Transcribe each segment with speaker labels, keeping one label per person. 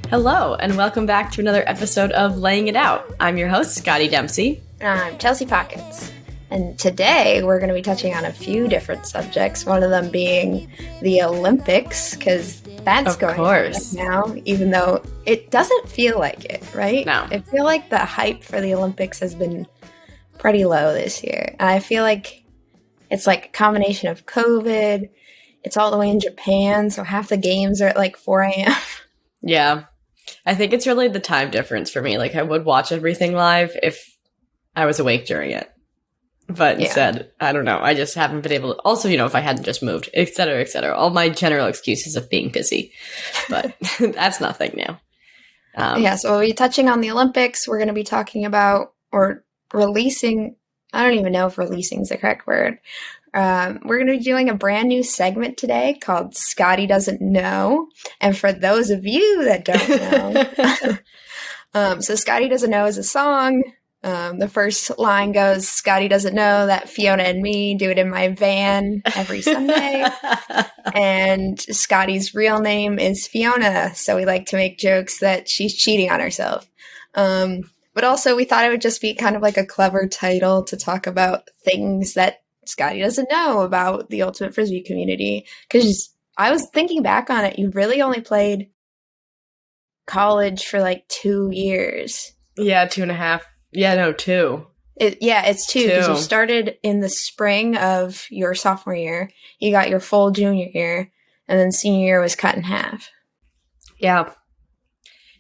Speaker 1: Hello, and welcome back to another episode of Laying It Out. I'm your host, Scotti Dempsey.
Speaker 2: And I'm Chelsea Pockets. And today we're going to be touching on a few different subjects, one of them being the Olympics, because that's going on right now, even though it doesn't feel like it, right?
Speaker 1: No.
Speaker 2: I feel like the hype for the Olympics has been pretty low this year. And I feel like it's like a combination of COVID. It's all the way in Japan, so half the games are at like 4 a.m.
Speaker 1: Yeah. I think it's really the time difference for me. Like, I would watch everything live if I was awake during it. But instead, I don't know. I just haven't been able to. Also, if I hadn't just moved, et cetera, et cetera. All my general excuses of being busy. But that's nothing new.
Speaker 2: So we'll be touching on the Olympics. We're going to be talking about, or releasing, I don't even know if releasing is the correct word. We're going to be doing a brand new segment today called Scotti Doesn't Know. And for those of you that don't know, so Scotti Doesn't Know is a song. The first line goes, Scotti doesn't know that Fiona and me do it in my van every Sunday. And Scotty's real name is Fiona. So we like to make jokes that she's cheating on herself. But also we thought it would just be kind of like a clever title to talk about things that Scotti doesn't know about the ultimate Frisbee community. Because I was thinking back on it, you really only played college for like 2 years.
Speaker 1: Yeah, 2.5. Yeah, no, 2.
Speaker 2: It's 2 because you started in the spring of your sophomore year. You got your full junior year, and then senior year was cut in half.
Speaker 1: Yeah.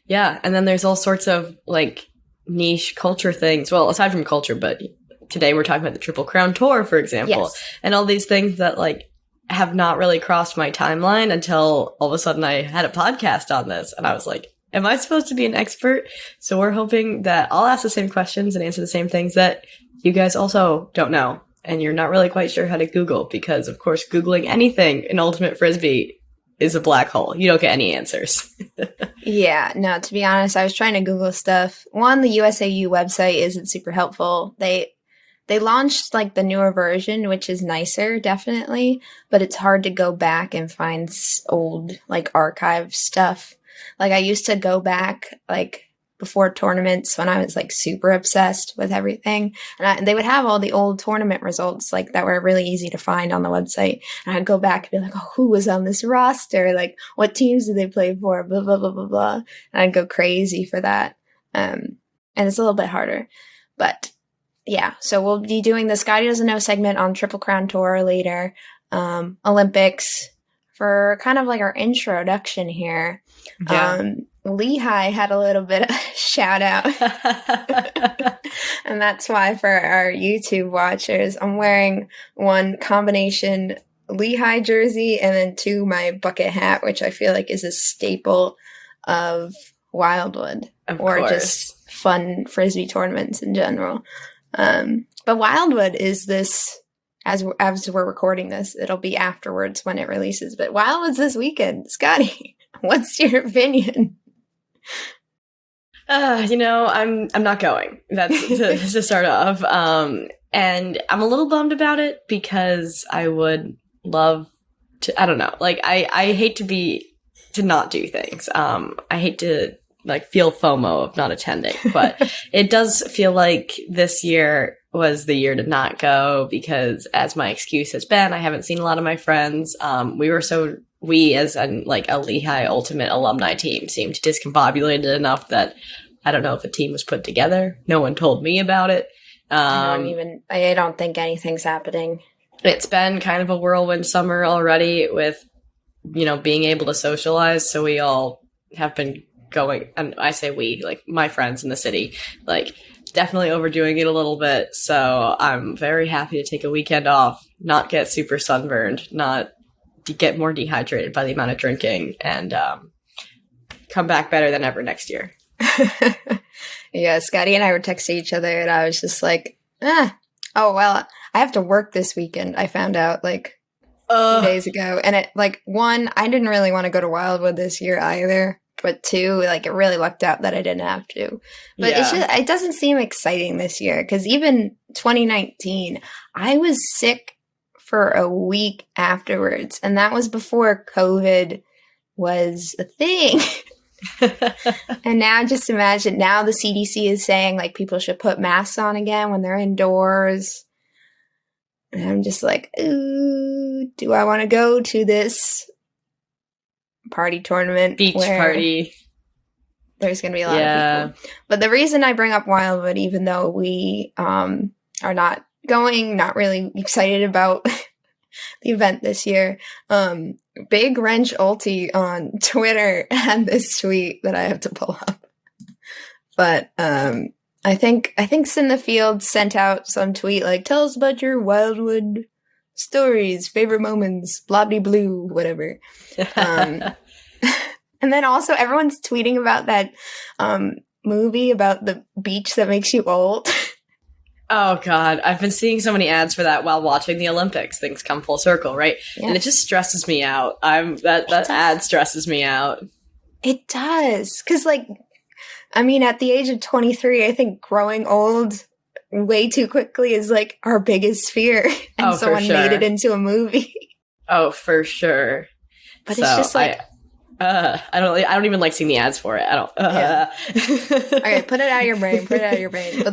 Speaker 1: Yeah, and then there's all sorts of like niche culture things. Well, aside from culture, but today we're talking about the Triple Crown Tour, for example, and all these things that like have not really crossed my timeline until all of a sudden I had a podcast on this, and I was like, am I supposed to be an expert? So we're hoping that I'll ask the same questions and answer the same things that you guys also don't know, and you're not really quite sure how to Google, because of course Googling anything in Ultimate Frisbee is a black hole. You don't get any answers.
Speaker 2: Yeah, no, to be honest, I was trying to Google stuff. One, the USAU website isn't super helpful. They launched like the newer version, which is nicer, definitely, but it's hard to go back and find old like archive stuff. Like I used to go back like before tournaments when I was like super obsessed with everything, and they would have all the old tournament results like that were really easy to find on the website. And I'd go back and be like, oh, who was on this roster? Like what teams did they play for? Blah, blah, blah, blah, blah. And I'd go crazy for that. And it's a little bit harder, but yeah, so we'll be doing the Scotti Doesn't Know segment on Triple Crown Tour later. Olympics for kind of like our introduction here. Yeah. Lehigh had a little bit of a shout out. And that's why for our YouTube watchers, I'm wearing one combination Lehigh jersey and then 2 my bucket hat, which I feel like is a staple of Wildwood or just fun Frisbee tournaments in general. But Wildwood is this, as we're recording this, it'll be afterwards when it releases, but Wildwood's this weekend. Scotti, what's your opinion?
Speaker 1: I'm not going. That's to start off. And I'm a little bummed about it because I would love to, I don't know, like I hate to not do things. I hate to like feel FOMO of not attending, but it does feel like this year was the year to not go because, as my excuse has been, I haven't seen a lot of my friends. We as a Lehigh Ultimate alumni team seemed discombobulated enough that I don't know if a team was put together. No one told me about it.
Speaker 2: I don't think anything's happening.
Speaker 1: It's been kind of a whirlwind summer already with, being able to socialize. So we all have been going, and I say we, like my friends in the city, like definitely overdoing it a little bit. So I'm very happy to take a weekend off, not get super sunburned, not get more dehydrated by the amount of drinking, and come back better than ever next year.
Speaker 2: Yeah, Scotti and I were texting each other, and I was just like, oh, well, I have to work this weekend. I found out like 2 days ago. And it like, 1, I didn't really want to go to Wildwood this year either. But 2, like it really lucked out that I didn't have to. But it doesn't seem exciting this year because even 2019, I was sick for a week afterwards. And that was before COVID was a thing. And now just imagine, now the CDC is saying like people should put masks on again when they're indoors. And I'm just like, ooh, do I want to go to this party tournament?
Speaker 1: Beach party.
Speaker 2: There's going to be a lot of people. But the reason I bring up Wildwood, even though we are not going, not really excited about the event this year, Big Wrench Ulti on Twitter had this tweet that I have to pull up. But I think Cinderfield sent out some tweet like, tell us about your Wildwood stories, favorite moments, blah blah blue, whatever. And then also everyone's tweeting about that movie about the beach that makes you old.
Speaker 1: Oh God, I've been seeing so many ads for that while watching the Olympics. Things come full circle, right? Yeah. And it just stresses me out. That ad stresses me out.
Speaker 2: It does. 'Cause like, I mean, at the age of 23, I think growing old way too quickly is like our biggest fear. And someone made it into a movie. Oh, for sure. But so, it's just like, I don't even like seeing the ads for it. I don't. Yeah. Okay, put it out of your brain. Put it out of your brain.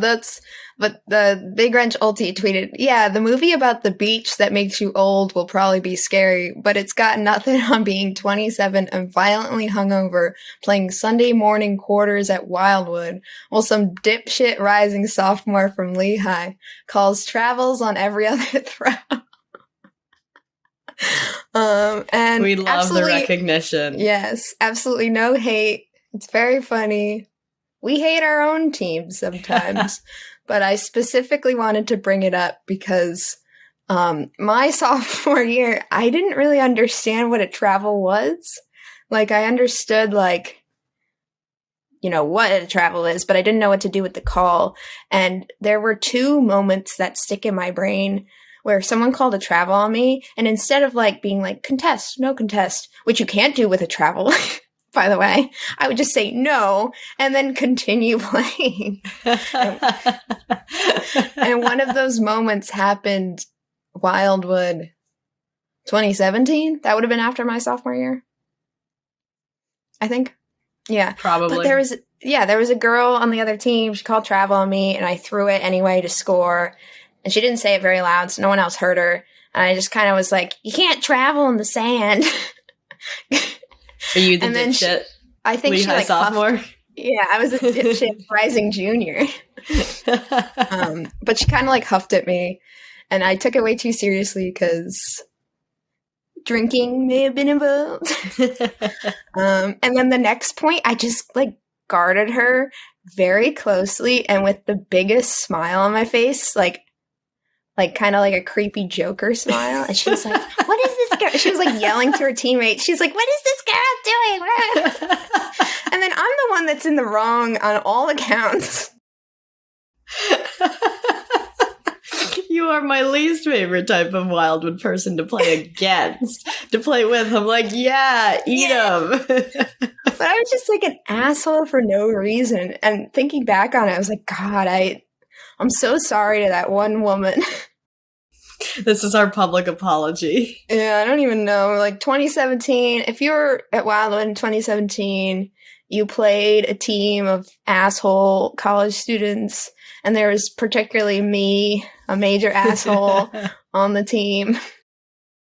Speaker 2: But the Big Wrench Ulti tweeted, yeah, the movie about the beach that makes you old will probably be scary, but it's got nothing on being 27 and violently hungover playing Sunday morning quarters at Wildwood while some dipshit rising sophomore from Lehigh calls travels on every other throw. And
Speaker 1: we love the recognition.
Speaker 2: Yes, absolutely no hate. It's very funny. We hate our own team sometimes. But I specifically wanted to bring it up because my sophomore year, I didn't really understand what a travel was. Like, I understood, like, you know, what a travel is, but I didn't know what to do with the call. And there were two moments that stick in my brain where someone called a travel on me, and instead of, like, being like, contest, no contest, which you can't do with a travel, by the way, I would just say no and then continue playing. And one of those moments happened Wildwood 2017. That would have been after my sophomore year, I think. Yeah.
Speaker 1: Probably.
Speaker 2: But there was a girl on the other team. She called travel on me and I threw it anyway to score. And she didn't say it very loud, so no one else heard her. And I just kind of was like, you can't travel in the sand.
Speaker 1: Are you the dipshit?
Speaker 2: I think she like
Speaker 1: sophomore.
Speaker 2: Yeah, I was a dipshit rising junior. But she kind of like huffed at me, and I took it way too seriously because drinking may have been involved. And then the next point, I just like guarded her very closely and with the biggest smile on my face, like kind of like a creepy Joker smile. And she was like, what is this girl? She was like yelling to her teammate. She's like, what is this girl doing? And then I'm the one that's in the wrong on all accounts.
Speaker 1: You are my least favorite type of Wildwood person to play against. To play with. I'm like, yeah, eat them.
Speaker 2: But I was just like an asshole for no reason. And thinking back on it, I was like, God, I'm so sorry to that one woman.
Speaker 1: This is our public apology.
Speaker 2: Yeah, I don't even know. Like 2017, if you were at Wildwood in 2017, you played a team of asshole college students, and there was particularly me, a major asshole on the team.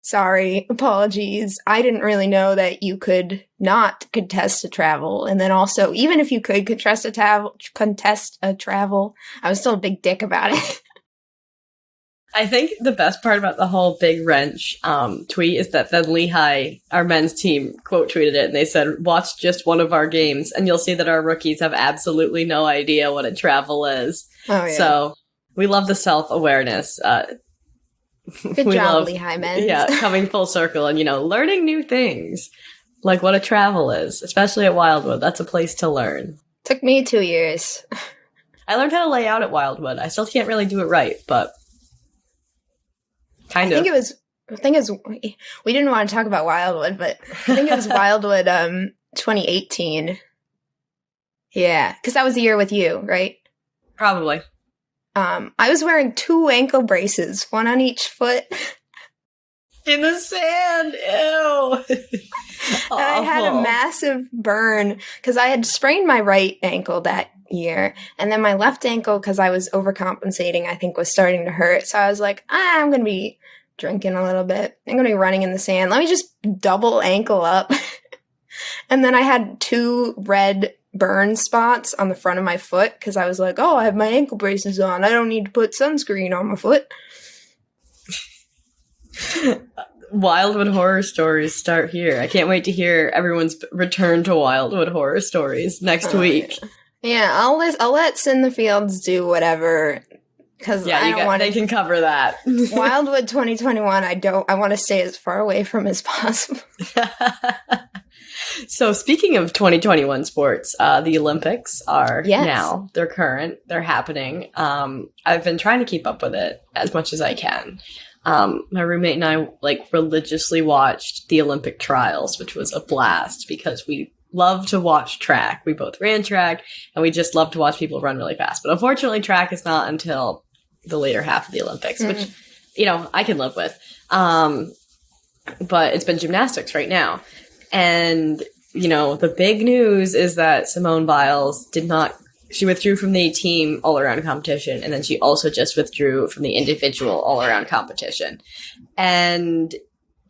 Speaker 2: Sorry, apologies. I didn't really know that you could not contest a travel. And then also, even if you could contest a travel, I was still a big dick about it.
Speaker 1: I think the best part about the whole Big Wrench tweet is that the Lehigh, our men's team, quote tweeted it, and they said, watch just one of our games, and you'll see that our rookies have absolutely no idea what a travel is. Oh, yeah. So we love the self-awareness.
Speaker 2: Good job, Lehigh men.
Speaker 1: Yeah, coming full circle and, learning new things, like what a travel is, especially at Wildwood. That's a place to learn.
Speaker 2: Took me 2 years.
Speaker 1: I learned how to lay out at Wildwood. I still can't really do it right, but kind of.
Speaker 2: The thing is, we didn't want to talk about Wildwood, but I think it was Wildwood 2018. Yeah, because that was the year with you, right?
Speaker 1: In the sand. Ew.
Speaker 2: And I had a massive burn because I had sprained my right ankle that year. And then my left ankle, because I was overcompensating, I think was starting to hurt. So I was like, I'm going to be drinking a little bit. I'm going to be running in the sand. Let me just double ankle up. And then I had 2 red burn spots on the front of my foot because I was like, oh, I have my ankle braces on. I don't need to put sunscreen on my foot.
Speaker 1: Wildwood horror stories start here. I can't wait to hear everyone's return to Wildwood horror stories next week.
Speaker 2: Yeah, I'll let Sin the Fields do whatever. Because I don't want
Speaker 1: they can cover that.
Speaker 2: Wildwood 2021. I want to stay as far away from as possible.
Speaker 1: So speaking of 2021 sports, the Olympics are now. They're current. They're happening. I've been trying to keep up with it as much as I can. My roommate and I religiously watched the Olympic trials, which was a blast because we love to watch track. We both ran track and we just love to watch people run really fast. But unfortunately, track is not until the later half of the Olympics, which, I can live with. But it's been gymnastics right now. And, the big news is that Simone Biles she withdrew from the team all-around competition, and then she also just withdrew from the individual all-around competition. And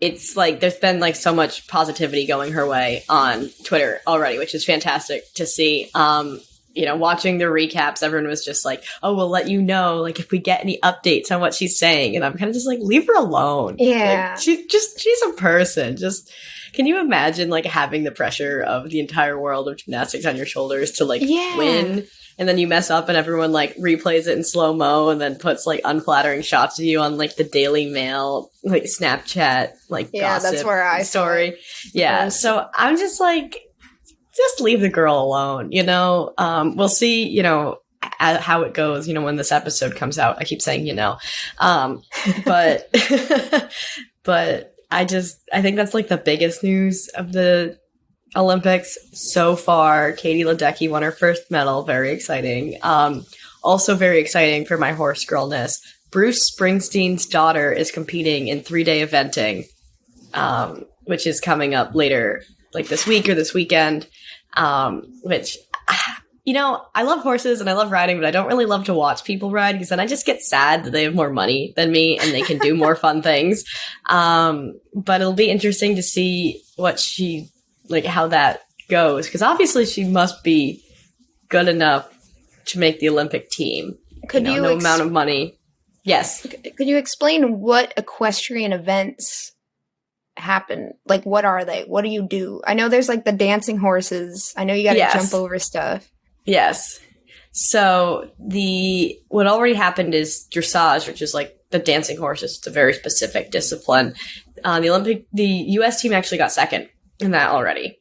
Speaker 1: it's there's been so much positivity going her way on Twitter already, which is fantastic to see. Watching the recaps, everyone was just like, oh, we'll let you know, if we get any updates on what she's saying. And I'm kind of just leave her alone.
Speaker 2: Yeah.
Speaker 1: She's a person. Just, can you imagine, having the pressure of the entire world of gymnastics on your shoulders to, win? And then you mess up and everyone, replays it in slow-mo and then puts, unflattering shots of you on, the Daily Mail, Snapchat, gossip
Speaker 2: that's where I
Speaker 1: story. Yeah, so I'm just just leave the girl alone, We'll see, how it goes, when this episode comes out. I keep saying, but but I think that's the biggest news of the Olympics so far. Katie Ledecky won her first medal. Very exciting. Also very exciting for my horse girlness. Bruce Springsteen's daughter is competing in 3-day eventing, which is coming up later, this week or this weekend. Which, I love horses and I love riding, but I don't really love to watch people ride because then I just get sad that they have more money than me and they can do more fun things. But it'll be interesting to see what how that goes, because obviously she must be good enough to make the Olympic team. No amount of money. Yes.
Speaker 2: Could you explain what equestrian events happen? What are they? What do you do? I know there's the dancing horses. I know you got to jump over stuff. Yes.
Speaker 1: So what already happened is dressage, which is the dancing horses. It's a very specific discipline. The U.S. team actually got second in that already.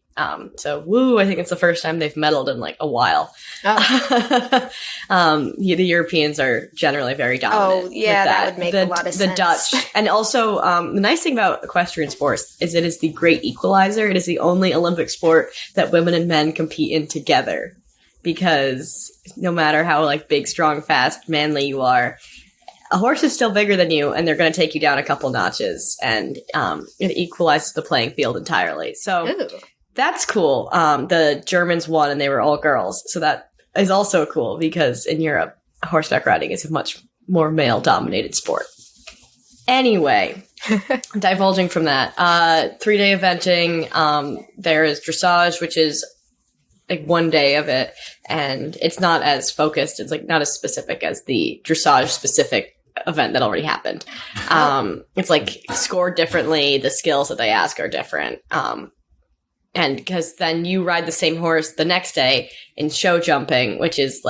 Speaker 1: So woo, I think it's the first time they've medaled in a while. Oh. The Europeans are generally very dominant.
Speaker 2: Oh, yeah, that would make a lot of sense.
Speaker 1: The Dutch. And also, the nice thing about equestrian sports is it is the great equalizer. It is the only Olympic sport that women and men compete in together. Because no matter how big, strong, fast, manly you are, a horse is still bigger than you, and they're going to take you down a couple notches. And it equalizes the playing field entirely. So
Speaker 2: Ooh.
Speaker 1: That's cool. The Germans won, and they were all girls. So that is also cool because in Europe, horseback riding is a much more male-dominated sport. Anyway, divulging from that, 3-day eventing, there is dressage, which is 1 day of it, and it's not as focused. It's not as specific as the dressage-specific event that already happened. It's scored differently. The skills that they ask are different. And because then you ride the same horse the next day in show jumping, which is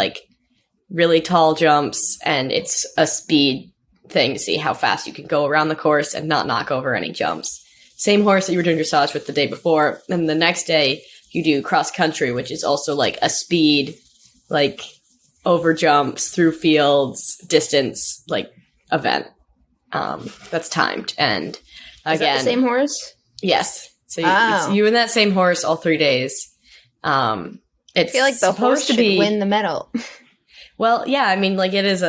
Speaker 1: really tall jumps, and it's a speed thing to see how fast you can go around the course and not knock over any jumps. Same horse that you were doing dressage with the day before. And the next day you do cross country, which is also a speed, over jumps through fields, distance, event. That's timed. And again,
Speaker 2: is that the same horse?
Speaker 1: Yes. So it's you and that same horse all 3 days. I
Speaker 2: feel the horse should win the medal.
Speaker 1: Well, yeah, I mean, it is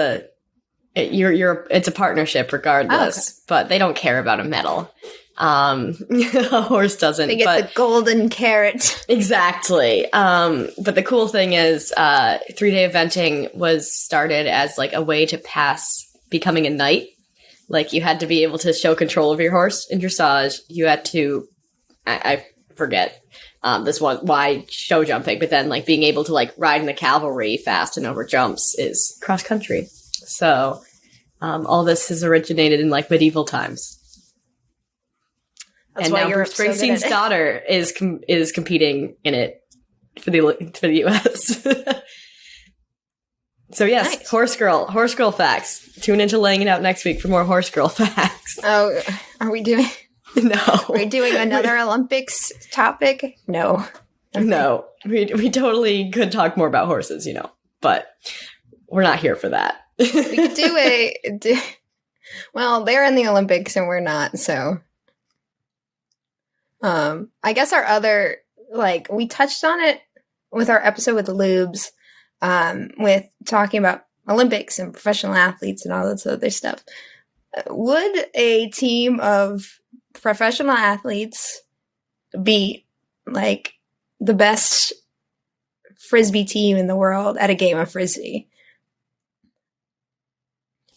Speaker 1: It's a partnership regardless, but they don't care about a medal. A horse doesn't.
Speaker 2: They get the golden carrot.
Speaker 1: Exactly. But the cool thing is, 3-day eventing was started as like a way to pass becoming a knight. Like you had to be able to show control of your horse in dressage. You had to, I forget, this one, why show jumping, but then like being able to like ride in the cavalry fast and over jumps is cross country. So, all this has originated in like medieval times.
Speaker 2: That's
Speaker 1: and
Speaker 2: why
Speaker 1: now
Speaker 2: Europe's
Speaker 1: Bruce
Speaker 2: so good at
Speaker 1: Springsteen's
Speaker 2: it.
Speaker 1: daughter is competing in it for the U.S. So yes,
Speaker 2: Nice.
Speaker 1: horse girl facts. Tune into Laying It Out next week for more horse girl facts.
Speaker 2: Oh, are we doing another Olympics topic? No.
Speaker 1: No, we totally could talk more about horses, but we're not here for that.
Speaker 2: We could well, they're in the Olympics and we're not, so. I guess our other, like, we touched on it with our episode with the Lubes, with talking about Olympics and professional athletes and all this other stuff. Would a team of professional athletes be, like, the best Frisbee team in the world at a game of Frisbee?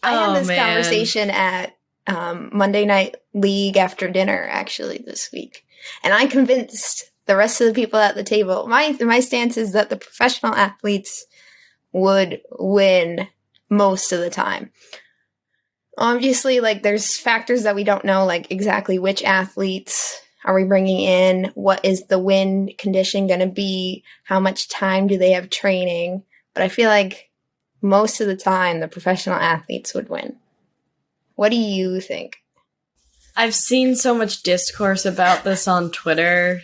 Speaker 2: I had this conversation at Monday Night League after dinner, actually, this week. And I convinced the rest of the people at the table. My stance is that the professional athletes would win most of the time. Obviously, like, there's factors that we don't know, like exactly which athletes are we bringing in, what is the wind condition going to be, how much time do they have training. But I feel like most of the time the professional athletes would win. What do you think?
Speaker 1: I've seen so much discourse about this on Twitter,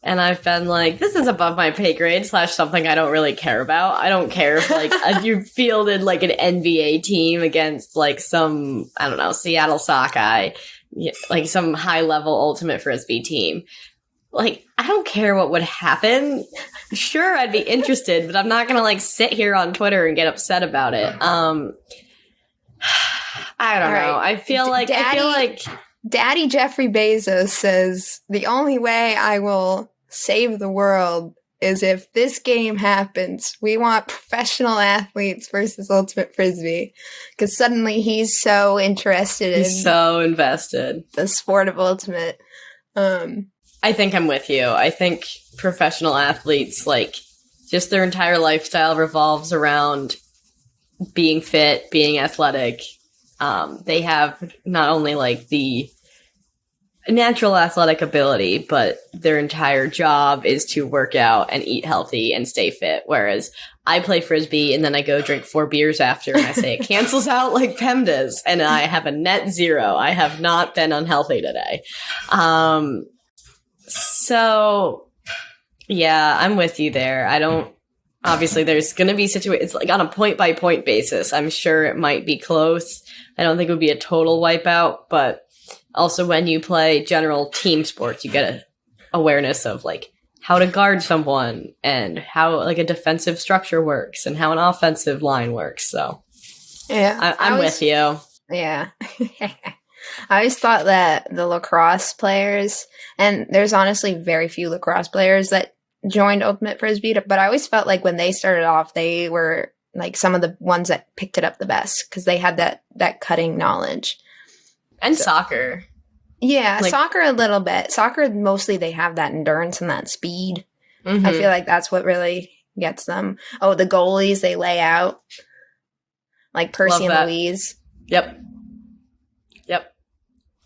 Speaker 1: and I've been like, this is above my pay grade / something I don't really care about. I don't care if, like, you fielded, like, an NBA team against, like, some, I don't know, Seattle Sockeye, like, some high-level ultimate Frisbee team. Like, I don't care what would happen. Sure, I'd be interested, but I'm not gonna, like, sit here on Twitter and get upset about it. I don't know. I feel like
Speaker 2: Daddy Jeffrey Bezos says the only way I will save the world is if this game happens. We want professional athletes versus ultimate Frisbee, because suddenly he's so interested
Speaker 1: so invested
Speaker 2: the sport of ultimate.
Speaker 1: I think I'm with you. I think professional athletes, like, just their entire lifestyle revolves around being fit, being athletic. They have not only, like, the natural athletic ability, but their entire job is to work out and eat healthy and stay fit. Whereas I play Frisbee and then I go drink 4 beers after and I say it cancels out like PEMDAS and I have a net 0. I have not been unhealthy today. So yeah, I'm with you there. Obviously, there's going to be situations, like, on a point-by-point basis. I'm sure it might be close. I don't think it would be a total wipeout, but also when you play general team sports, you get an awareness of, like, how to guard someone and how, like, a defensive structure works and how an offensive line works. So,
Speaker 2: yeah,
Speaker 1: I'm with you.
Speaker 2: Yeah. I always thought that the lacrosse players, and there's honestly very few lacrosse players that joined Ultimate Frisbee, but I always felt like when they started off, they were, like, some of the ones that picked it up the best because they had that cutting knowledge.
Speaker 1: And soccer.
Speaker 2: Yeah,
Speaker 1: like,
Speaker 2: soccer a little bit. Soccer, mostly they have that endurance and that speed.
Speaker 1: Mm-hmm.
Speaker 2: I feel like that's what really gets them. Oh, the goalies, they lay out. Like Percy and Louise.
Speaker 1: Yep.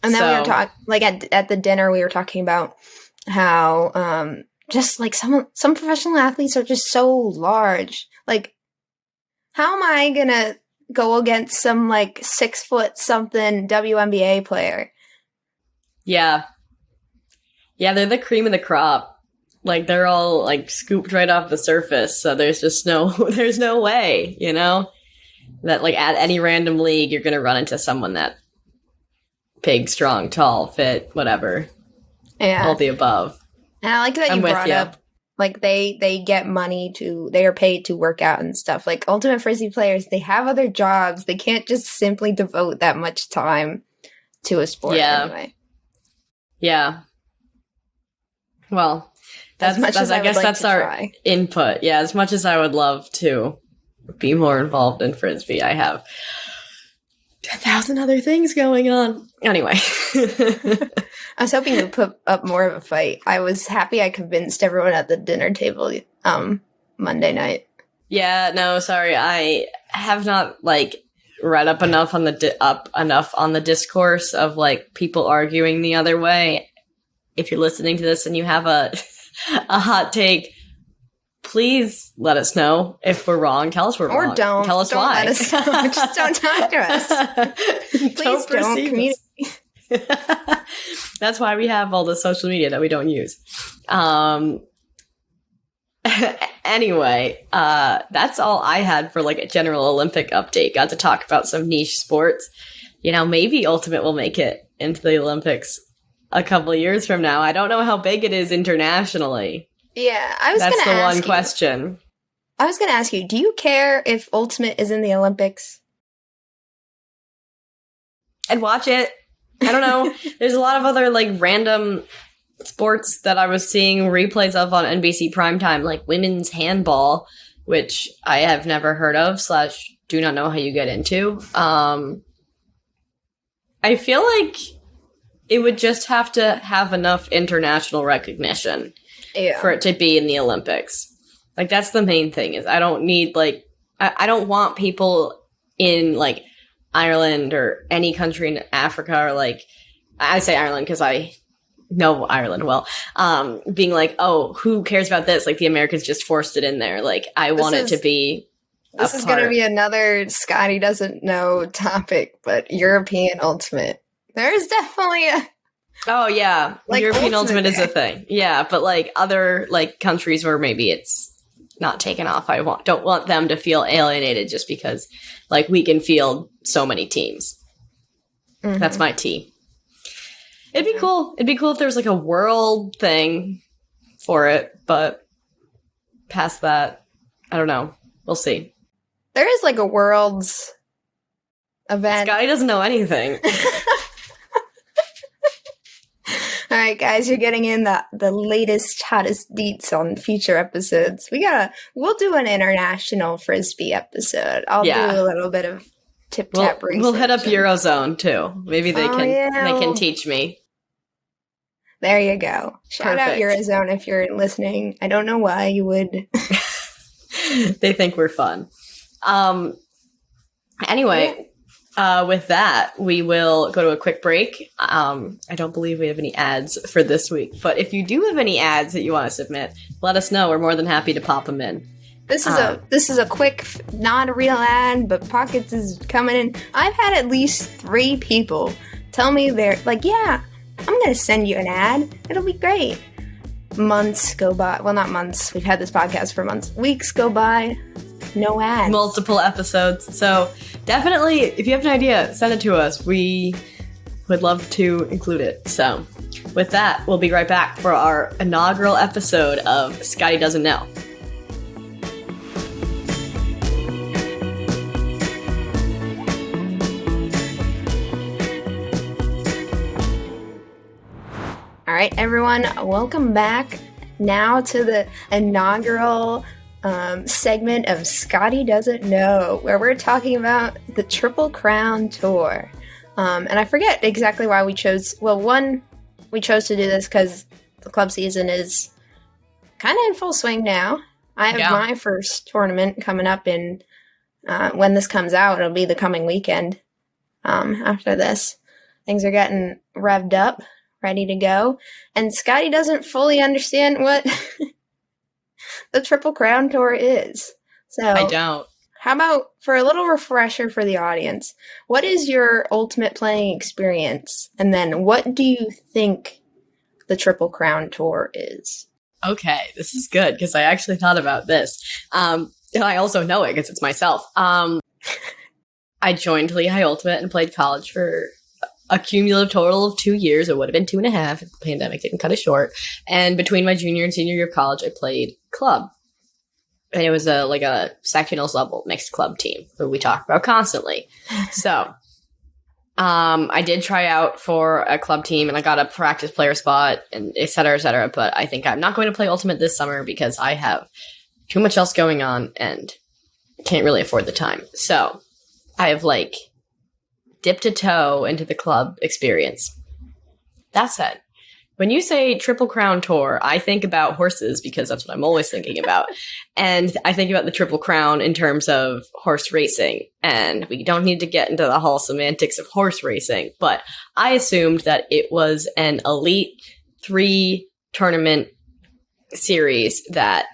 Speaker 2: And then we were talking, like, at the dinner, we were talking about how just, like, some professional athletes are just so large. Like, how am I gonna go against some, like, 6-foot-something WNBA player?
Speaker 1: Yeah, they're the cream of the crop. Like, they're all, like, scooped right off the surface, so there's just there's no way, that, like, at any random league, you're gonna run into someone that big, strong, tall, fit, whatever.
Speaker 2: Yeah.
Speaker 1: All the above.
Speaker 2: And I like that you brought up Like they get money they are paid to work out and stuff. Like Ultimate Frisbee players, they have other jobs. They can't just simply devote that much time to a sport anyway.
Speaker 1: Yeah. That's I guess that's our input. Yeah, as much as I would love to be more involved in Frisbee, I have 10,000 other things going on. Anyway.
Speaker 2: I was hoping to put up more of a fight. I was happy I convinced everyone at the dinner table Monday night.
Speaker 1: Yeah, no, sorry. I have not read up enough on the discourse of people arguing the other way. If you're listening to this and you have a hot take, please let us know if we're wrong. Tell us we're wrong.
Speaker 2: Or don't.
Speaker 1: Tell us why.
Speaker 2: Let us know. Just don't talk to us. Please don't communicate.
Speaker 1: That's why we have all the social media that we don't use. Anyway, that's all I had for a general Olympic update. Got to talk about some niche sports. Maybe Ultimate will make it into the Olympics a couple of years from now. I don't know how big it is internationally.
Speaker 2: Yeah,
Speaker 1: that's the one question.
Speaker 2: I was going to ask you, do you care if Ultimate is in the Olympics?
Speaker 1: I'd watch it. I don't know. There's a lot of other random sports that I was seeing replays of on NBC primetime, like women's handball, which I have never heard of / do not know how you get into. I feel like it would just have to have enough international recognition for it to be in the Olympics. That's the main thing. Is I don't need I don't want people in Ireland or any country in Africa or I say Ireland because I know Ireland well, being oh, who cares about this? The Americans just forced it in there. I want it to be
Speaker 2: This is going to be another Scotti Doesn't Know topic, but European Ultimate. There's definitely a...
Speaker 1: Oh, yeah. European Ultimate is a thing. Yeah, but other countries where maybe it's not taken off, I don't want them to feel alienated just because we can field so many teams. Mm-hmm. That's my tea. It'd be cool. It'd be cool if there was a world thing for it, but past that, I don't know. We'll see.
Speaker 2: There is a world's event.
Speaker 1: This guy doesn't know anything.
Speaker 2: All right, guys, you're getting in the latest, hottest deets on future episodes. We'll do an international Frisbee episode. I'll do a little bit of tip-tap research.
Speaker 1: We'll hit up Eurozone, too. Maybe they can teach me.
Speaker 2: There you go. Shout out Eurozone if you're listening. I don't know why you would.
Speaker 1: They think we're fun. Anyway, with that, we will go to a quick break. I don't believe we have any ads for this week, but if you do have any ads that you want to submit, let us know. We're more than happy to pop them in.
Speaker 2: This is a quick, not a real ad, but Pockets is coming in. I've had at least 3 people tell me they're yeah, I'm going to send you an ad. It'll be great. Months go by. Well, not months. We've had this podcast for months. Weeks go by. No ads.
Speaker 1: Multiple episodes. So definitely, if you have an idea, send it to us. We would love to include it. So with that, we'll be right back for our inaugural episode of Scotti Doesn't Know.
Speaker 2: All right, everyone, welcome back now to the inaugural segment of Scotti Doesn't Know, where we're talking about the Triple Crown Tour. And I forget exactly why we chose... Well, one, we chose to do this because the club season is kind of in full swing now. I have my first tournament coming up in... when this comes out, it'll be the coming weekend after this. Things are getting revved up, ready to go. And Scotti doesn't fully understand what the Triple Crown Tour is. So
Speaker 1: I don't.
Speaker 2: How about, for a little refresher for the audience, what is your ultimate playing experience? And then what do you think the Triple Crown Tour is?
Speaker 1: Okay, this is good because I actually thought about this. And I also know it because it's myself. I joined Lehigh Ultimate and played college for a cumulative total of 2 years. It would have been 2.5 if the pandemic didn't cut it short. And between my junior and senior year of college, I played club. And it was a sectionals level mixed club team that we talk about constantly. So I did try out for a club team and I got a practice player spot and et cetera, et cetera. But I think I'm not going to play Ultimate this summer because I have too much else going on and can't really afford the time. So I have dipped a toe into the club experience. That said, when you say Triple Crown Tour, I think about horses because that's what I'm always thinking about. And I think about the Triple Crown in terms of horse racing. And we don't need to get into the whole semantics of horse racing, but I assumed that it was an Elite 3 tournament series that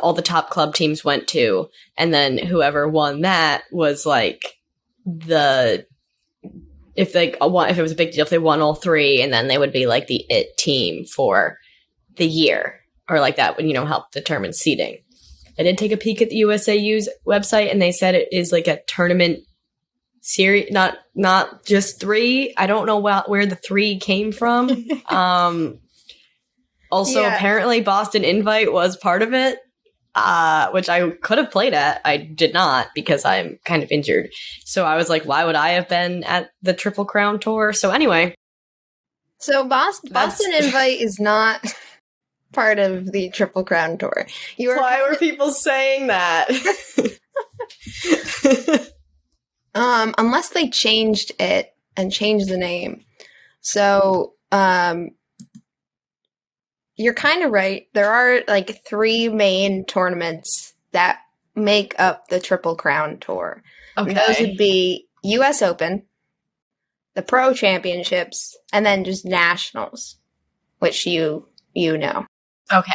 Speaker 1: all the top club teams went to. And then whoever won that was if it was a big deal, if they won all 3, and then they would be the it team for the year, or that would, help determine seeding. I did take a peek at the USAU's website, and they said it is a tournament series, not just 3. I don't know where the 3 came from. Also, apparently Boston Invite was part of it. Which I could have played at. I did not because I'm kind of injured. So I was like, why would I have been at the Triple Crown Tour? So anyway.
Speaker 2: So Boston Invite is not part of the Triple Crown Tour.
Speaker 1: Why were people saying that?
Speaker 2: Unless they changed it and changed the name. So, you're kind of right. There are 3 main tournaments that make up the Triple Crown Tour. Okay. Those would be US Open, the Pro Championships, and then just Nationals, which you know.
Speaker 1: Okay.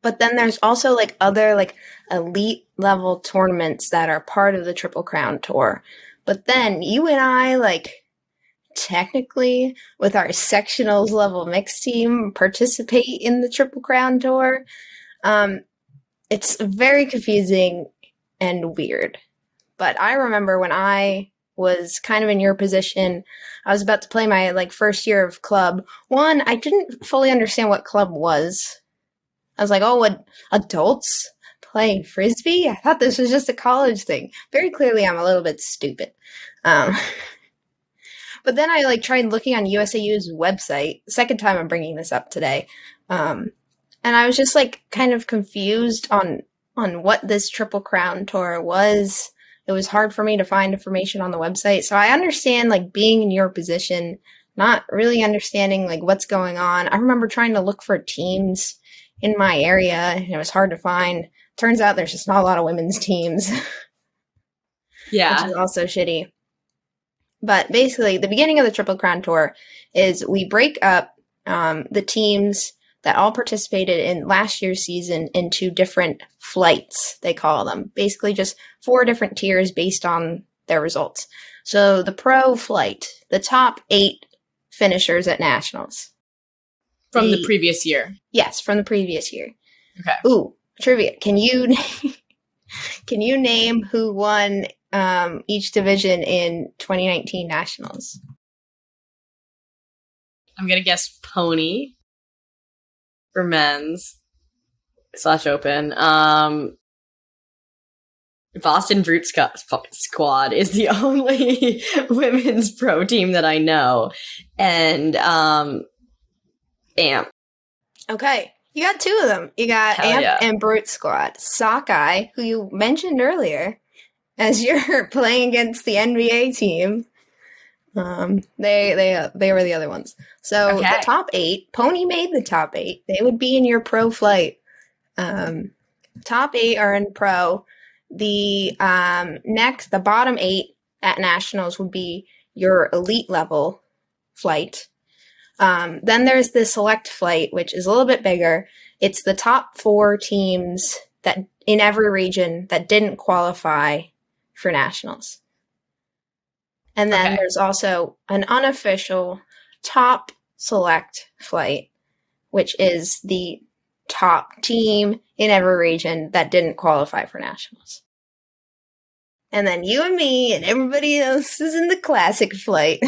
Speaker 2: But then there's also other elite level tournaments that are part of the Triple Crown Tour. But then you and I technically with our sectionals level mixed team participate in the Triple Crown Tour. It's very confusing and weird. But I remember when I was kind of in your position, I was about to play my first year of club. One, I didn't fully understand what club was. I was like, oh, what, adults playing Frisbee? I thought this was just a college thing. Very clearly I'm a little bit stupid. But then I tried looking on USAU's website. Second time I'm bringing this up today. And I was just kind of confused on what this Triple Crown Tour was. It was hard for me to find information on the website. So I understand being in your position, not really understanding what's going on. I remember trying to look for teams in my area and it was hard to find. Turns out there's just not a lot of women's teams.
Speaker 1: Yeah.
Speaker 2: Which is also shitty. But basically, the beginning of the Triple Crown Tour is we break up the teams that all participated in last year's season into different flights, they call them. Basically, just 4 different tiers based on their results. So the pro flight, the top 8 finishers at Nationals.
Speaker 1: From the previous year?
Speaker 2: Yes, from the previous year.
Speaker 1: Okay.
Speaker 2: Ooh, trivia. Can you name who won each division in 2019 Nationals?
Speaker 1: I'm going to guess Pony for men's / open. Boston Brute Squad is the only women's pro team that I know. And AMP.
Speaker 2: Okay. You got 2 of them. You got AMP and Brute Squad. Sockeye, who you mentioned earlier, as you're playing against the NBA team. They were the other ones. So the top 8, Pony made the top 8. They would be in your pro flight. Top 8 are in pro. The the bottom 8 at Nationals would be your elite level flight. Then there's the select flight, which is a little bit bigger. It's the top 4 teams that in every region that didn't qualify for Nationals. And then there's also an unofficial top select flight, which is the top team in every region that didn't qualify for Nationals. And then you and me and everybody else is in the classic flight.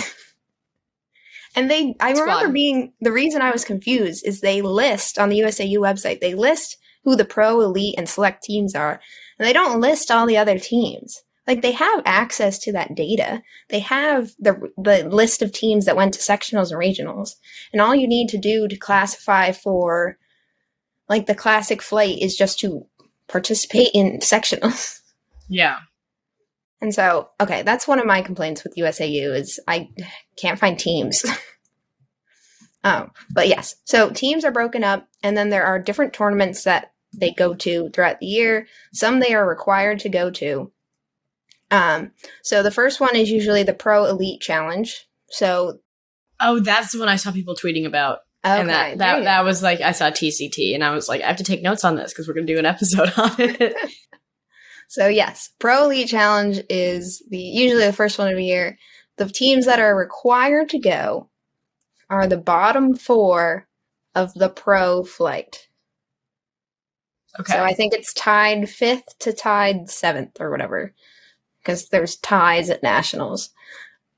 Speaker 2: And I remember the reason I was confused is they list on the USAU website, they list who the pro, elite, and select teams are, and they don't list all the other teams. Like, they have access to that data. They have the list of teams that went to sectionals and regionals. And all you need to do to classify for, like, the classic flight is just to participate in sectionals.
Speaker 1: Yeah.
Speaker 2: And so, okay, that's one of my complaints with USAU is I can't find teams. But yes, so teams are broken up, and then there are different tournaments that they go to throughout the year. Some they are required to go to. So the first one is usually the Pro Elite Challenge. So,
Speaker 1: that's the one I saw people tweeting about.
Speaker 2: Okay,
Speaker 1: and that was like, I saw TCT, and I was like, I have to take notes on this because we're going to do an episode on it.
Speaker 2: So yes, Pro Elite Challenge is usually the first one of the year. The teams that are required to go are the bottom 4 of the pro flight.
Speaker 1: Okay.
Speaker 2: So I think it's tied 5th to tied 7th or whatever, because there's ties at nationals.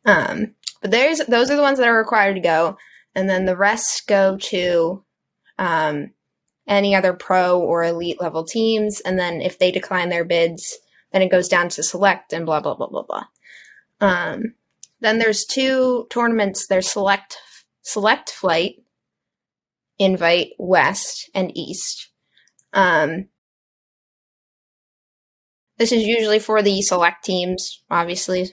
Speaker 2: But those are the ones that are required to go, and then the rest go to any other pro or elite level teams, and then if they decline their bids, then it goes down to select and blah, blah, blah, blah, blah. Then there's 2 tournaments. There's select flight, invite west and east. This is usually for the select teams, obviously.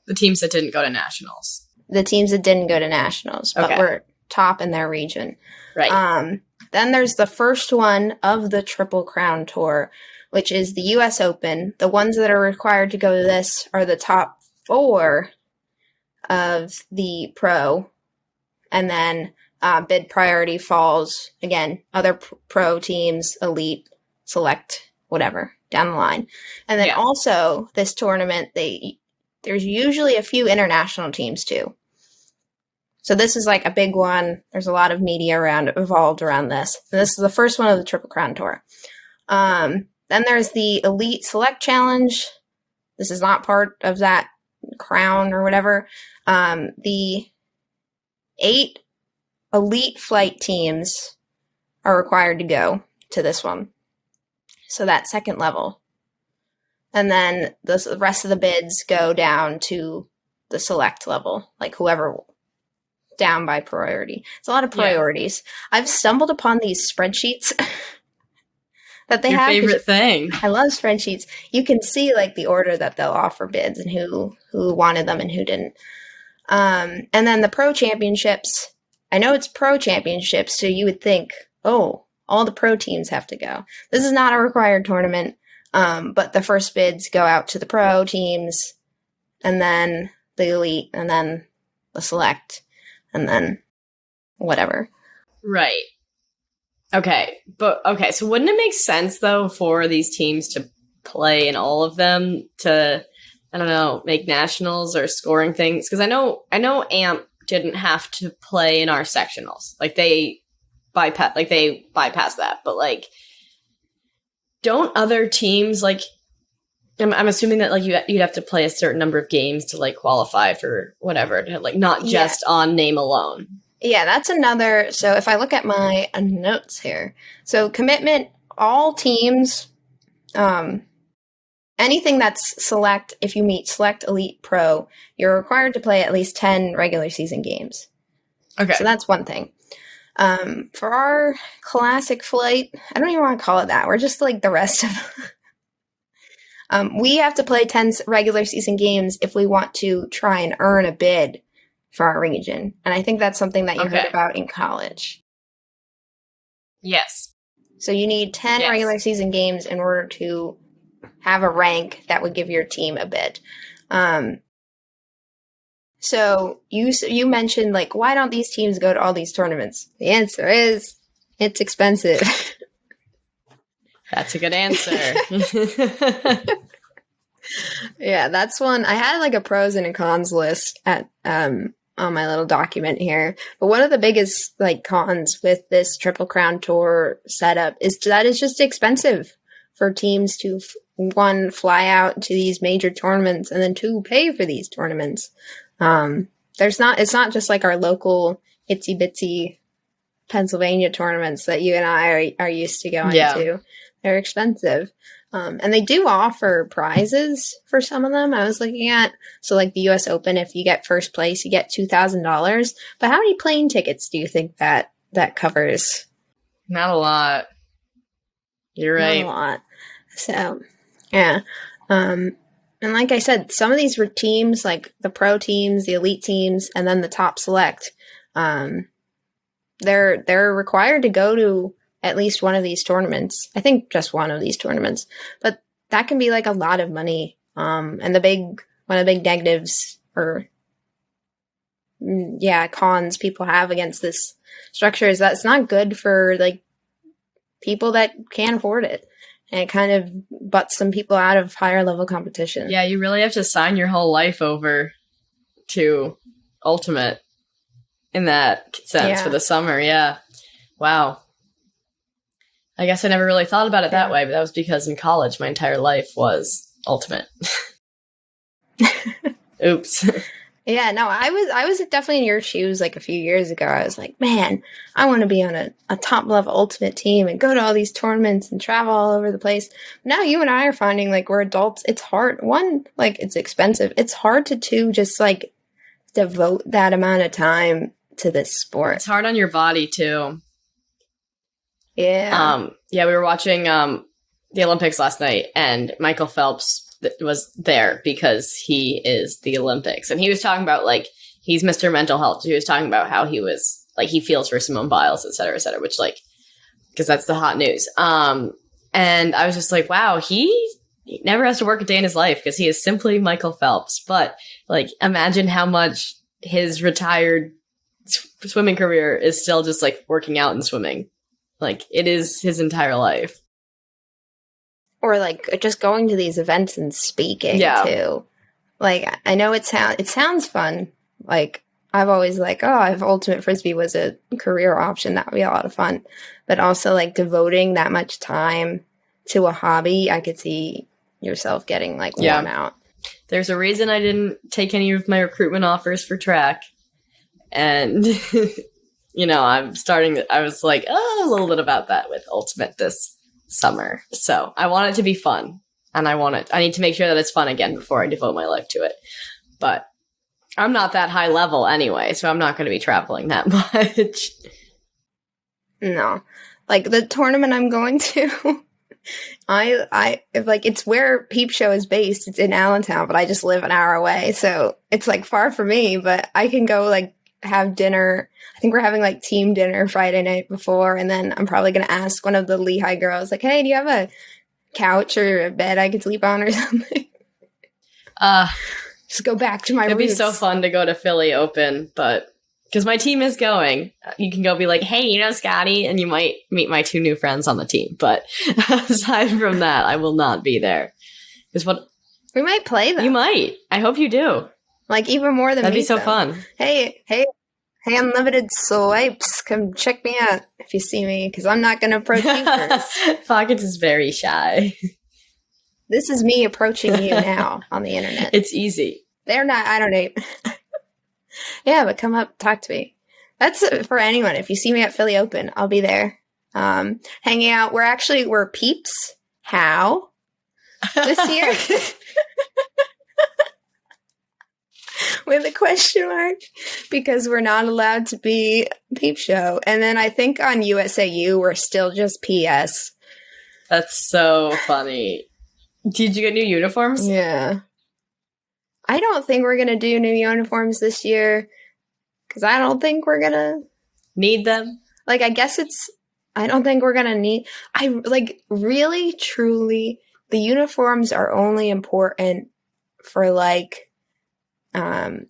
Speaker 1: The teams that didn't go to nationals.
Speaker 2: The teams that didn't go to nationals, but were top in their region.
Speaker 1: Right.
Speaker 2: Then there's the first one of the Triple Crown Tour, which is the U.S. Open. The ones that are required to go to this are the top 4 of the pro, and then bid priority falls, again, other pro teams, elite, select, whatever, down the line. And then also this tournament, there's usually a few international teams too. So this is like a big one. There's a lot of media evolved around this. And this is the first one of the Triple Crown Tour. Then there's the Elite Select Challenge. This is not part of that crown or whatever. The 8 elite flight teams are required to go to this one. So that second level. And then the rest of the bids go down to the select level, like whoever down by priority. It's a lot of priorities. Yeah. I've stumbled upon these spreadsheets that they have. Your
Speaker 1: favorite thing.
Speaker 2: I love spreadsheets. You can see like the order that they'll offer bids and who wanted them and who didn't. And then the pro championships. I know it's pro championships, so you would think, oh, all the pro teams have to go. This is not a required tournament, but the first bids go out to the pro teams, and then the elite, and then the select, and then whatever.
Speaker 1: Right. Okay. So wouldn't it make sense, though, for these teams to play in all of them to, I don't know, make nationals or scoring things? Because I know AMP didn't have to play in our sectionals. Like, they bypass that. But, like, don't other teams, like, I'm assuming that, like, you'd have to play a certain number of games to, like, qualify for whatever, to, like, not just on name alone.
Speaker 2: Yeah, that's another. So if I look at my notes here, so commitment, all teams, anything that's select, if you meet select, elite, pro, you're required to play at least 10 regular season games.
Speaker 1: Okay.
Speaker 2: So that's one thing. For our classic flight, I don't even want to call it that. We're just like the rest of we have to play 10 regular season games if we want to try and earn a bid for our region. And I think that's something that you heard about in college.
Speaker 1: Yes.
Speaker 2: So you need 10 regular season games in order to have a rank that would give your team a bid. So you mentioned, like, why don't these teams go to all these tournaments? The answer is it's expensive.
Speaker 1: That's a good answer.
Speaker 2: Yeah, that's one. I had like a pros and a cons list at on my little document here. But one of the biggest like cons with this Triple Crown Tour setup is that it's just expensive for teams to one, fly out to these major tournaments, and then 2, pay for these tournaments. it's not just like our local itsy bitsy Pennsylvania tournaments that you and I are used to going to. They're expensive. And they do offer prizes for some of them. I was looking at, so like the US Open, if you get first place, you get $2,000. But how many plane tickets do you think that covers?
Speaker 1: Not a lot. You're right.
Speaker 2: Not a lot. So, yeah. And like I said, some of these were teams, like the pro teams, the elite teams, and then the top select, they're required to go to at least one of these tournaments. I think just one of these tournaments, but that can be like a lot of money. And one of the big negatives or cons people have against this structure is that it's not good for like people that can't afford it. And it kind of butts some people out of higher level competition.
Speaker 1: Yeah, you really have to sign your whole life over to Ultimate in that sense for the summer. Yeah. Wow. I guess I never really thought about it that way, but that was because in college, my entire life was Ultimate. Oops.
Speaker 2: Yeah, no, I was definitely in your shoes like a few years ago. I was like, man, I want to be on a top level Ultimate team and go to all these tournaments and travel all over the place. Now you and I are finding like we're adults. It's hard. One, like it's expensive. It's hard to two, just like devote that amount of time to this sport.
Speaker 1: It's hard on your body too.
Speaker 2: Yeah.
Speaker 1: We were watching the Olympics last night, and Michael Phelps was there because he is the Olympics, and he was talking about like he's Mr. Mental Health. He was talking about how he was like he feels for Simone Biles, et cetera, which like because that's the hot news. And I was just like, wow, he never has to work a day in his life because he is simply Michael Phelps. But like, imagine how much his retired swimming career is still just like working out and swimming. Like it is his entire life.
Speaker 2: Or like just going to these events and speaking too. Like I know it sounds fun. Like I've always like, if Ultimate Frisbee was a career option, that would be a lot of fun. But also like devoting that much time to a hobby, I could see yourself getting like worn out.
Speaker 1: There's a reason I didn't take any of my recruitment offers for track. And I was like, a little bit about that with Ultimate this summer. So I want it to be fun, and I need to make sure that it's fun again before I devote my life to it. But I'm not that high level anyway, so I'm not going to be traveling that much.
Speaker 2: No, like the tournament I'm going to, I like it's where Peep Show is based. It's in Allentown, but I just live an hour away, so it's like far for me. But I can go like have dinner. I think we're having like team dinner Friday night before, and then I'm probably going to ask one of the Lehigh girls like, hey, do you have a couch or a bed I could sleep on or something? Just go back to my
Speaker 1: It'd
Speaker 2: roots.
Speaker 1: be so fun to go to Philly Open, but because my team is going, you can go be like, hey, Scotti, and you might meet my two new friends on the team. But aside from that, I will not be there.
Speaker 2: We might play them.
Speaker 1: You might. I hope you do.
Speaker 2: Like even more than
Speaker 1: that'd
Speaker 2: me.
Speaker 1: Be so fun.
Speaker 2: Hey, Unlimited Swipes, come check me out if you see me, because I'm not going to approach you first.
Speaker 1: Pockets is very shy.
Speaker 2: This is me approaching you now on the internet.
Speaker 1: It's easy.
Speaker 2: They're not, I don't know. Yeah, but come up, talk to me. That's for anyone. If you see me at Philly Open, I'll be there. Hanging out. We're peeps. How? This year? With a question mark, because we're not allowed to be Peep Show. And then I think on USAU, we're still just PS.
Speaker 1: That's so funny. Did you get new uniforms?
Speaker 2: Yeah. I don't think we're going to do new uniforms this year, because I don't think we're going to
Speaker 1: need them.
Speaker 2: Like, I guess I don't think we're going to need, really, truly, the uniforms are only important for,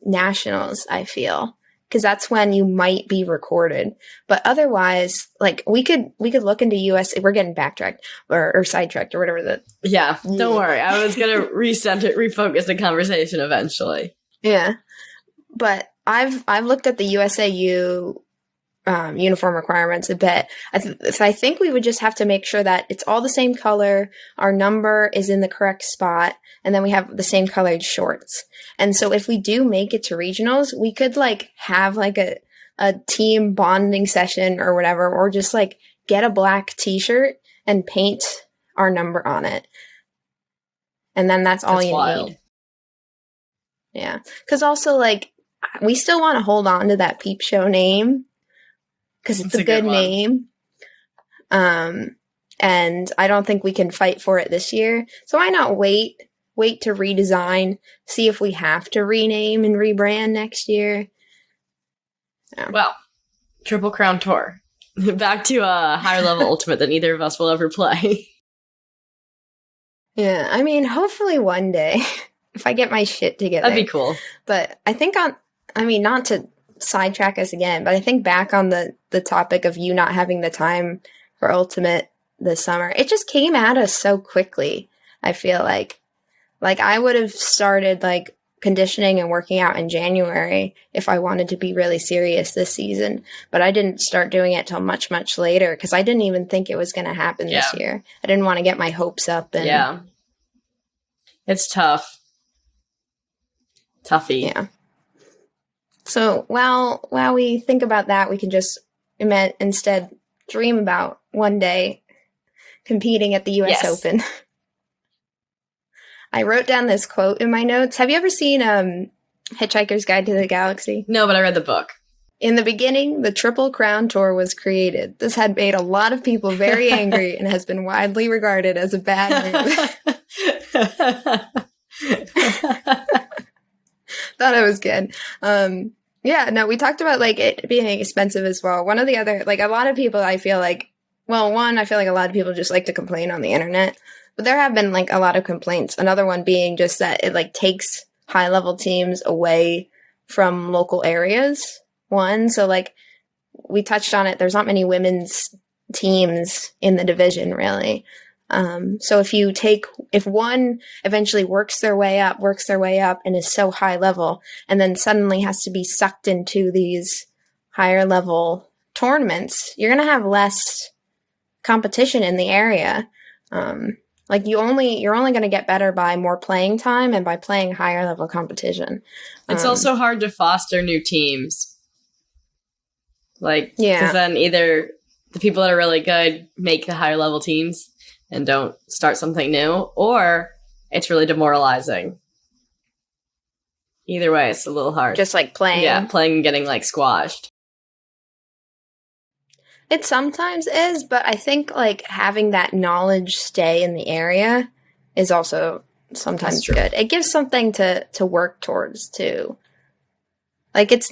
Speaker 2: nationals, I feel, because that's when you might be recorded. But otherwise, we could look into US. We're getting backtracked or sidetracked or whatever.
Speaker 1: Don't worry. I was gonna refocus the conversation eventually.
Speaker 2: Yeah, but I've looked at the USAU uniform requirements a bit. I think we would just have to make sure that it's all the same color, our number is in the correct spot, and then we have the same colored shorts. And so if we do make it to regionals, we could like have like a team bonding session or whatever, or just like get a black t-shirt and paint our number on it. And then that's all you need. Yeah. Because also, like, we still want to hold on to that Peep Show name because it's a good name. And I don't think we can fight for it this year. So why not wait to redesign, see if we have to rename and rebrand next year. Yeah.
Speaker 1: Well, Triple Crown Tour. Back to a higher level Ultimate that neither of us will ever play.
Speaker 2: Yeah, I mean, hopefully one day, if I get my shit together.
Speaker 1: That'd be cool.
Speaker 2: But I think not to sidetrack us again, but I think back on the topic of you not having the time for Ultimate this summer, it just came at us so quickly, I feel like. Like, I would have started, like, conditioning and working out in January if I wanted to be really serious this season. But I didn't start doing it till much, much later because I didn't even think it was going to happen this year. I didn't want to get my hopes up. And
Speaker 1: yeah. It's tough. Toughy.
Speaker 2: Yeah. So while we think about that, we can just instead dream about one day competing at the U.S. Open. I wrote down this quote in my notes. Have you ever seen Hitchhiker's Guide to the Galaxy?
Speaker 1: No, but I read the book.
Speaker 2: In the beginning, the Triple Crown Tour was created. This had made a lot of people very angry and has been widely regarded as a bad move. Thought it was good. Yeah, no, we talked about like it being expensive as well. One of the other, like a lot of people, I feel like a lot of people just like to complain on the internet. But there have been like a lot of complaints. Another one being just that it like takes high level teams away from local areas. One, so like we touched on it, there's not many women's teams in the division really. So if one eventually works their way up and is so high level and then suddenly has to be sucked into these higher level tournaments, you're going to have less competition in the area. Like you're only going to get better by more playing time and by playing higher level competition.
Speaker 1: It's also hard to foster new teams. Like, because then either the people that are really good make the higher level teams and don't start something new, or it's really demoralizing. Either way, it's a little hard.
Speaker 2: Just like playing.
Speaker 1: Yeah, playing and getting like squashed.
Speaker 2: It sometimes is, but I think like having that knowledge stay in the area is also sometimes good. It gives something to work towards too. Like it's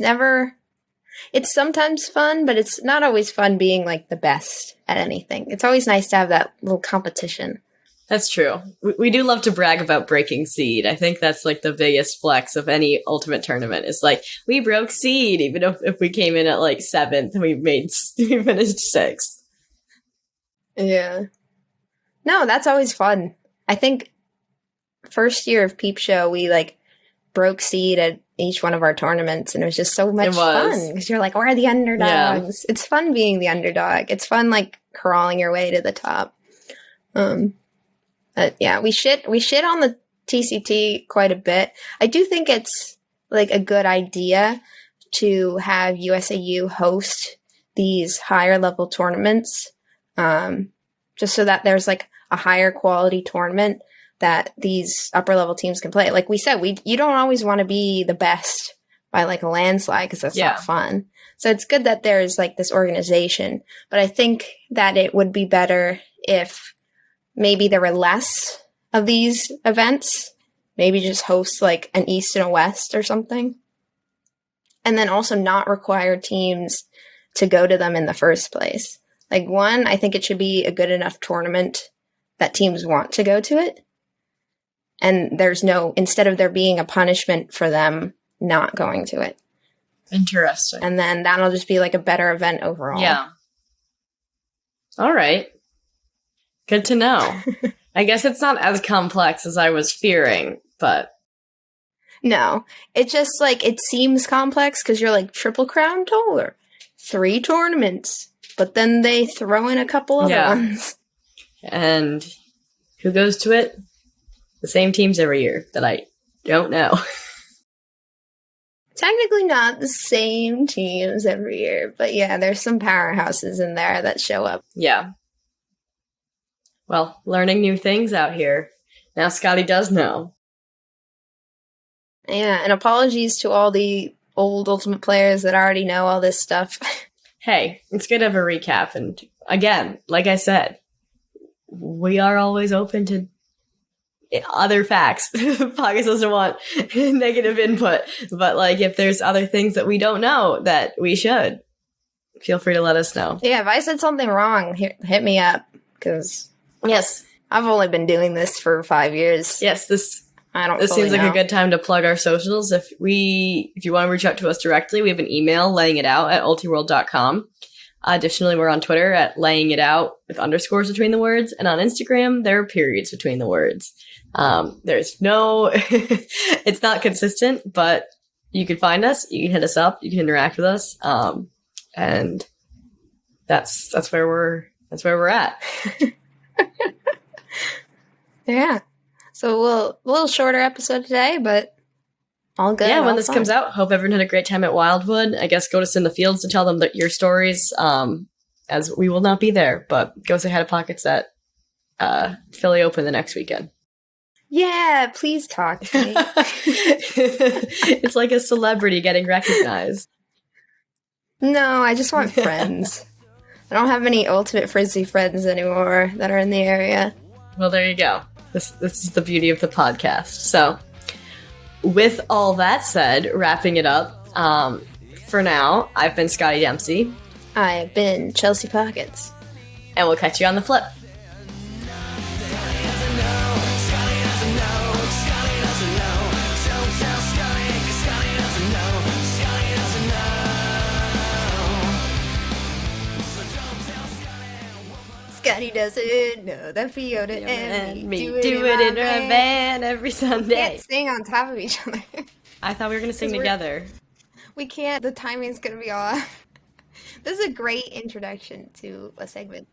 Speaker 2: sometimes fun, but it's not always fun being like the best at anything. It's always nice to have that little competition.
Speaker 1: That's true. We do love to brag about breaking seed. I think that's like the biggest flex of any Ultimate tournament. It's like, we broke seed, even if we came in at like 7th and we finished 6th.
Speaker 2: Yeah. No, that's always fun. I think first year of Peep Show, we like broke seed at each one of our tournaments, and it was just so much fun because you're like, we're the underdogs. Yeah. It's fun being the underdog. It's fun like crawling your way to the top. Yeah, we shit on the TCT quite a bit. I do think it's like a good idea to have USAU host these higher level tournaments, just so that there's like a higher quality tournament that these upper level teams can play. Like we said, you don't always want to be the best by like a landslide because that's not fun. So it's good that there's like this organization, but I think that it would be better if maybe there were less of these events, maybe just host like an East and a West or something. And then also not require teams to go to them in the first place. Like one, I think it should be a good enough tournament that teams want to go to it. And instead of there being a punishment for them not going to it.
Speaker 1: Interesting.
Speaker 2: And then that'll just be like a better event overall.
Speaker 1: Yeah. All right. Good to know. I guess it's not as complex as I was fearing, but...
Speaker 2: No. It just, like, it seems complex because you're like, Triple Crown Tour. 3 tournaments, but then they throw in a couple other ones.
Speaker 1: And who goes to it? The same teams every year that I don't know.
Speaker 2: Technically not the same teams every year, but yeah, there's some powerhouses in there that show up.
Speaker 1: Yeah. Well, learning new things out here. Now Scotti does know.
Speaker 2: Yeah, and apologies to all the old Ultimate players that already know all this stuff.
Speaker 1: Hey, it's good to have a recap. And again, like I said, we are always open to other facts. Podcast doesn't want negative input. But like, if there's other things that we don't know that we should, feel free to let us know.
Speaker 2: Yeah, if I said something wrong, hit me up. Because
Speaker 1: yes,
Speaker 2: I've only been doing this for 5 years.
Speaker 1: Yes, this
Speaker 2: seems
Speaker 1: like a good time to plug our socials. If you want to reach out to us directly, we have an email, layingitout@ultiworld.com. Additionally, we're on Twitter at layingitout with underscores between the words. And on Instagram, there are periods between the words. There's no, it's not consistent, but you can find us, you can hit us up, you can interact with us. And that's where we're at.
Speaker 2: Yeah. So a little shorter episode today, but all good.
Speaker 1: Yeah, when
Speaker 2: all
Speaker 1: this
Speaker 2: fun.
Speaker 1: comes out, hope everyone had a great time at Wildwood. I guess go to In the Fields to tell them your stories, as we will not be there, but go say hi to Pockets at Philly Open the next weekend.
Speaker 2: Yeah, please talk to me.
Speaker 1: It's like a celebrity getting recognized.
Speaker 2: No, I just want friends. I don't have any Ultimate Frisbee friends anymore that are in the area.
Speaker 1: Well, there you go. This is the beauty of the podcast. So, with all that said, wrapping it up, for now, I've been Scotty Dempsey.
Speaker 2: I've been Chelsea Pockets.
Speaker 1: And we'll catch you on the flip.
Speaker 2: Scotti doesn't know that Fiona and me
Speaker 1: do it in our van every Sunday.
Speaker 2: We can't sing on top of each other.
Speaker 1: I thought we were going to sing together.
Speaker 2: We can't. The timing's going to be off. This is a great introduction to a segment.